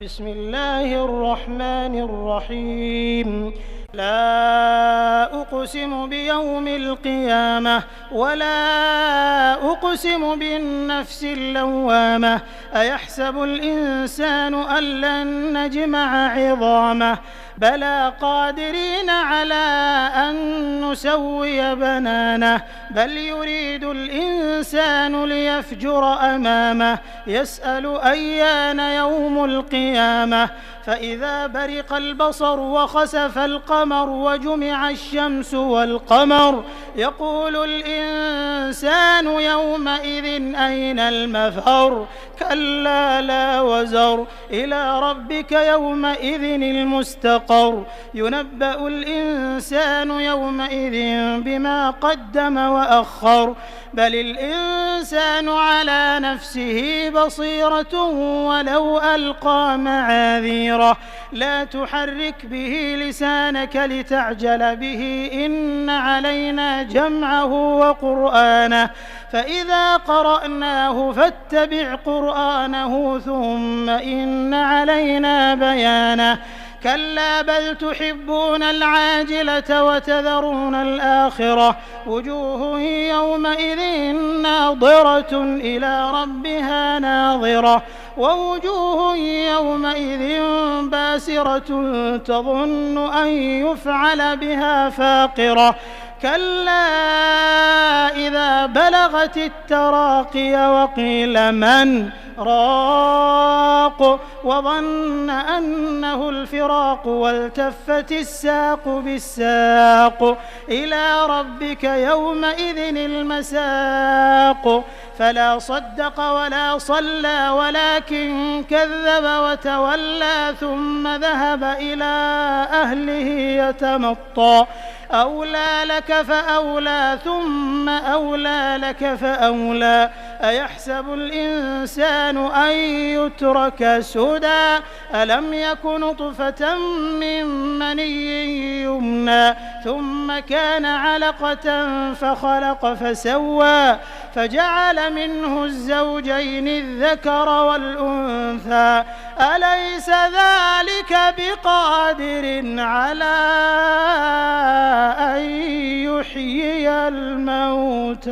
بسم الله الرحمن الرحيم. لا أقسم بيوم القيامة ولا أقسم بالنفس اللوامة. أيحسب الإنسان أن لن نجمع عظامه بلى قادرين على أن نسوي بنانه بل يريد الإنسان ليفجر أمامه يسأل أيان يوم القيامة فإذا برق البصر وخسف القمر وجمع الشمس والقمر يقول الإنسان يومئذ أين المفر كلا لا وزر إلى ربك يومئذ المستقر ينبأ الإنسان يومئذ بما قدم وأخر بل الإنسان على نفسه بصيرة ولو ألقى معاذيره لا تحرك به لسانك لتعجل به إن علينا جمعه وقرآنه فإذا قرأناه فاتبع قرآنه ثم إن علينا بيانه كلا بل تحبون العاجلة وتذرون الآخرة وجوه يومئذ ناظرة إلى ربها ناظرة ووجوه يومئذ باسرة تظن أن يفعل بها فاقرة كلا إذا بلغت التراقي وقيل من راق وظن أنه الفراق والتفت الساق بالساق إلى ربك يومئذ المساق فلا صدق ولا صلى ولكن كذب وتولى ثم ذهب إلى أهله يتمطى أولى لك فأولى ثم أولى لك فأولى أيحسب الإنسان أن يترك سدى ألم يك نطفة من مني يمنى ثم كان علقة فخلق فسوى فجعل منه الزوجين الذكر والأنثى أليس ذلك بقادر على أن يحيي الموتى